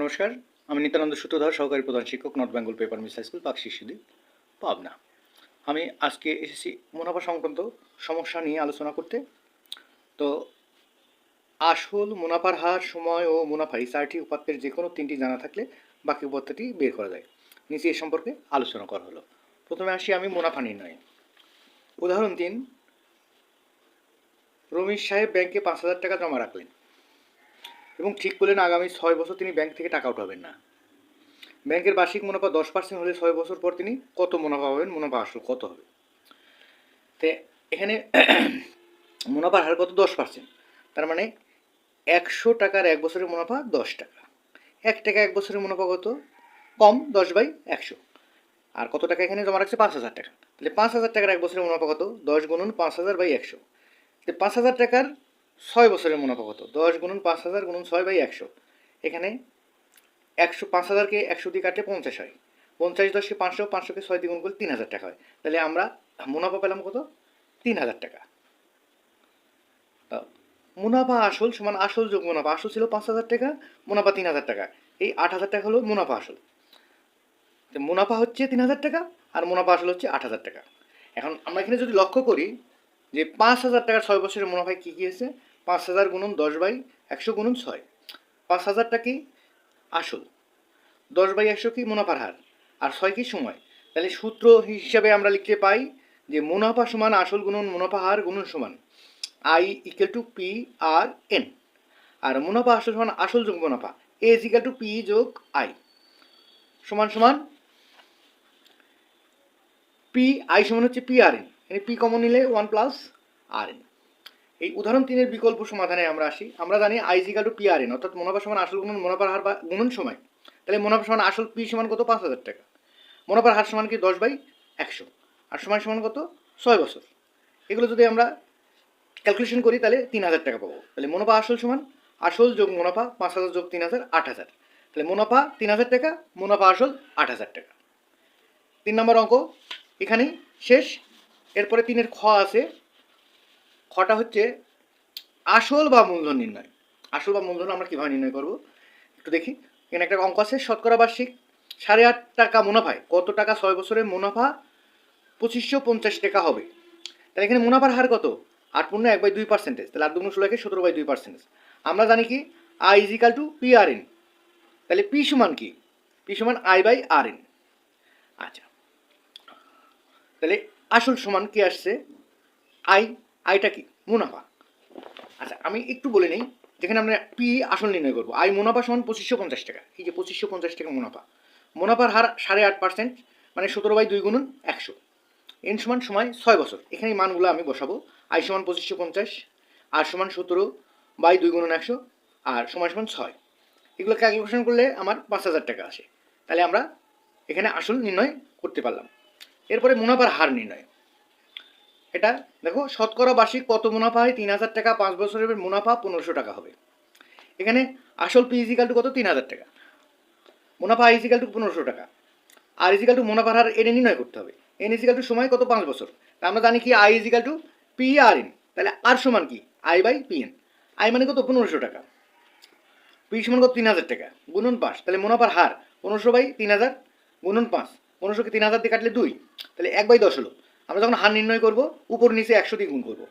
নমস্কার, আমি নিত্যানন্দ সূত্রধর, সহকারী প্রধান শিক্ষক, North Bengal paper mill high school, পাক শিশুদ্বীপ, পাবনা। আমি আজকে এসেছি মুনাফা সংক্রান্ত সমস্যা নিয়ে আলোচনা করতে। তো আসল, মুনাফার হার, সময় ও মুনাফা এই চারটি উপাত্তের যে কোনো তিনটি জানা থাকলে বাকি উপাত্তটি বের করা যায়। নিচে এ সম্পর্কে আলোচনা করা হলো। প্রথমে আসি আমি মুনাফা নির্ণয়ে। উদাহরণ 3, রমেশ সাহেব ব্যাংকে 5,000 টাকা জমা রাখলেন এবং ঠিক করলেন আগামী 6 বছর তিনি ব্যাংক থেকে টাকা উঠাবেন না। ব্যাংকের বার্ষিক মুনাফা 10% হলে 6 বছর পর তিনি কত মুনাফা পাবেন? মুনাফা আসল কত হবে? তো এখানে মুনাফার হার কত? 10%। তার মানে 100 টাকার 1 বছরের মুনাফা 10 টাকা। 1 টাকা 1 বছরের মুনাফা কত? কম, 10/100। আর কত টাকা এখানে জমা রাখছে? 5,000 টাকা। তাহলে 5,000 টাকার 1 বছরের মুনাফা কত? 10 গুণন 5,000/100। 5,000 টাকার 6 বছরের মুনাফা কত? 10 গুণন 5,000 গুণন 6/100। এখানে 5,000কে 100 দিয়ে কাটলে 50 হয়। 50 10কে 500, 500কে 6 দিয়ে গুণ করলে 3,000 টাকা হয়। তাহলে আমরা মুনাফা পেলাম কত? 3,000 টাকা। মুনাফা আসল সমান আসল যোগ মুনাফা। আসল ছিল 5,000 টাকা, মুনাফা 3,000 টাকা। এই 8,000 টাকা হলো মুনাফা আসল। মুনাফা হচ্ছে 3,000 টাকা আর মুনাফা আসল হচ্ছে 8,000 টাকা। এখন আমরা এখানে যদি লক্ষ্য করি যে 5,000 টাকার 6 বছরের মুনাফায় কী কী হয়েছে? 5,000 গুণন 10/100 গুণন 6। 5,000টা কি? আসল। 10/100 কি? মুনাফার হার। আর 6 কি? সময়। তাহলে সূত্র হিসাবে আমরা লিখতে পাই যে মুনাফা সমান আসল গুণন মুনাফা হার গুণন সমান I = P/R/N। আর মুনাফা আসল সমান আসল যোগ মুনাফা A = P যোগ I সমান সমান P/I সমান হচ্ছে P/R/N। এখানে P কমন নিলে 1 + R/N। এই উদাহরণ 3-এর বিকল্প সমাধানে আমরা আসি। আমরা জানি I = P/R/N, অর্থাৎ মুনাফা সমান আসল গুণন মুনাফার হার বা গুণন সময়। তাহলে মুনাফা সমান আসল P সমান কত? 5,000 টাকা। মুনাফার হার সমান কি? 10/100। আর সময় সমান কত? 6 বছর। এগুলো যদি আমরা ক্যালকুলেশন করি তাহলে 3,000 টাকা পাবো। তাহলে মুনাফা আসল সমান আসল যোগ মুনাফা 5,000 যোগ 3,000 8,000। তাহলে মুনাফা 3,000 টাকা, মুনাফা আসল 8,000 টাকা। 3 নম্বর অঙ্ক এখানেই শেষ। এরপরে 3-এর খ আছে। খটা হচ্ছে আসল বা মূলধন নির্ণয়। আসল বা মূলধন আমরা কীভাবে নির্ণয় করব একটু দেখি। এখানে একটা অঙ্ক আছে। শতকরা বার্ষিক 8.5 টাকা মুনাফায় কত টাকা 6 বছরের মুনাফা 2,550 টাকা হবে? তাহলে এখানে মুনাফার হার কত? 8/1/2%। তাহলে 8 × 16 17/2%। আমরা জানি কি I = P/R/N। তাহলে P সমান কি? P সমান I/R/N। আচ্ছা, তাহলে আসল সমান কি আসছে? আইটা কি? মুনাফা। আচ্ছা, আমি একটু বলে নিই। যেখানে আমরা P আসল নির্ণয় করবো, I মুনাফা সমান 2,550 টাকা। এই যে 2,550 টাকা মুনাফা। মুনাফার হার 8.5%, মানে 17/2 গুণন 100। N সমান সময় 6 বছর। এখানে মানগুলো আমি বসাবো। I সমান 2,550, R সমান 17/2 গুণন 100, আর সময় সমান 6। এগুলো ক্যালকুলেশন করলে আমার 5,000 টাকা আসে। তাহলে আমরা এখানে আসল নির্ণয় করতে পারলাম। এরপরে মুনাফার হার নির্ণয়। এটা দেখো, শতকরা বার্ষিক কত মুনাফা হয়? 3,000 টাকা। 5 বছরের মুনাফা 1,500 টাকা হবে। এখানে আসল P = কত? 3,000 টাকা। মুনাফা I = 1,500 টাকা। R = মুনাফার হার N নির্ণয় করতে হবে। N = সময় কত? 5 বছর। তা আমরা জানি কি I = P/R/N। তাহলে R সমান কি? I/P/N। I মানে কত? 1,500 টাকা। P সমান কত? 3,000 টাকা গুণন 5। তাহলে মুনাফার হার 1,500/3,000 গুণন 5। 1,500কে 3,000 দিয়ে কাটলে 2। তাহলে 1/10 হলো। আমরা যখন হার নির্ণয় করব উপর নিচে 100 দিয়ে গুণ করব।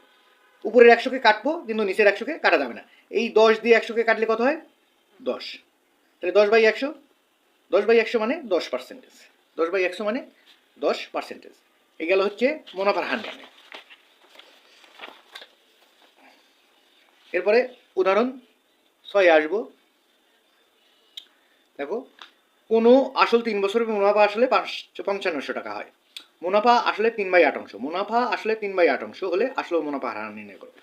উপরের 100কে কাটবো, কিন্তু নিচের 100কে কাটা যাবে না। এই 10 দিয়ে 100কে কাটলে কত হয়? 10। তাহলে 10/100, 10/100 মানে 10%। 10/100 মানে 10%। এই গেল হচ্ছে মুনাফার হার নির্ণয়। এরপরে উদাহরণ 6 আসবো। দেখো, কোনো আসল 3 বছরের মুনাফা আসলে 5,500 টাকা হয়। মুনাফা আসলে 3/8 অংশ। মুনাফা আসলে 3/8 অংশ হলে আসল মুনাফা হার নির্ণয় করো।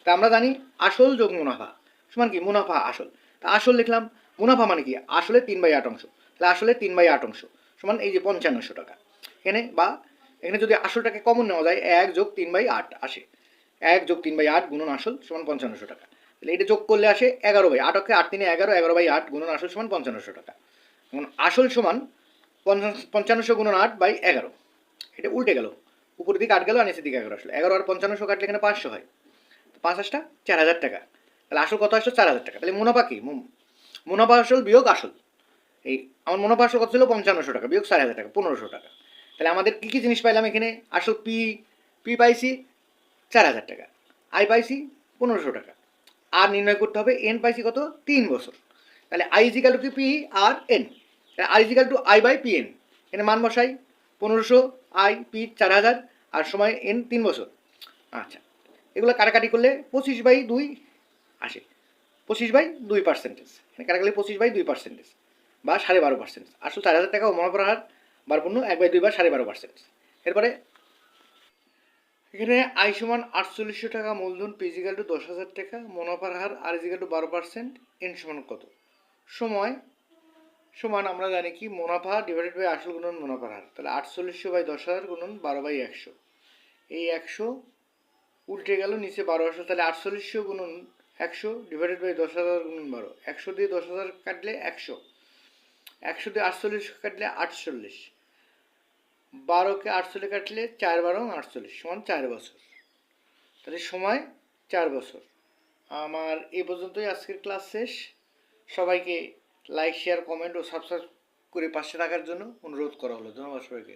তা আমরা জানি আসল যোগ মুনাফা সমান কি? মুনাফা আসল। তা আসল লিখলাম। মুনাফা মানে কি? আসলে 3/8 অংশ। তাহলে আসলে 3/8 অংশ সমান এই যে 5,500 টাকা। এখানে যদি আসলটাকে কমন নেওয়া যায় 1 + 3/8 আসে। 1 + 3/8 গুণন আসল সমান 5,500 টাকা। তাহলে এটা যোগ করলে আসে 11/8। 8 8 3 11, 11/8 গুণন আসল সমান 5,500 টাকা। এখন আসল সমান 5,500 গুণন 8/11। এটা উল্টে গেল, উপরের দিকে 8 গেল আর নিচের দিকে 11 আসলো। 11 আর 5,500 কাটলে এখানে 500 হয়। 5 × 8 = 4,000 টাকা। তাহলে আসল কত আসলো? 4,000 টাকা। তাহলে মুনাফা কি? মুনাফা আসল বিয়োগ আসল। এই আমার মুনাফা আসল কত ছিল 5500 টাকা বিয়োগ 4000 টাকা 1500 টাকা। তাহলে আমাদের কী কী জিনিস পাইলাম এখানে? আসল পি পাইছি 4000 টাকা, আই পাইছি 1500 টাকা, আর নির্ণয় করতে হবে এন পাইছি কত 3 বছর। তাহলে আই ইজিক্যাল টু কি P R N, I equal to I by P N, এখানে মান বসাই 1500 আই পি 4000 আর সময় এন 3 বছর। আচ্ছা, এগুলো কাটাকাটি করলে 25/2 আসে, 25/2%, এখানে কাটাকাটি 25/2% বা 12.5%। আসলে 4000 টাকা ও মুনাফার হার বারপূর্ণ 1/2 বা 12.5%। এরপরে এখানে আই সমান 4800 টাকা মূলধন, পি ইজিক্যাল টু 10,000 টাকা, মুনাফার হার আর ইজিক্যাল টু 12%, এন সমান কত? সময় সমান আমরা জানি কি মুনাফা ডিভাইডেড বাই আসল গুণন মুনাফার হার। তাহলে 4800/10,000 গুণন 12/100, এই 100 উল্টে গেল, নিচে 12 আসলো, তাহলে 4800 গুণন 100 ডিভাইডেড বাই 10,000 গুণন 12। 100 দিয়ে 10,000 কাটলে 100, 100 দিয়ে 48 কাটলে 48, 12কে 48 কাটলে 4/12 48 সমান 4 বছর। তাহলে সময় 4 বছর। আমার এই পর্যন্তই আজকের ক্লাস শেষ। সবাইকে লাইক শেয়ার কমেন্ট ও সাবস্ক্রাইব করে পাশে থাকার জন্য অনুরোধ করা হলো। ধন্যবাদ সবাইকে।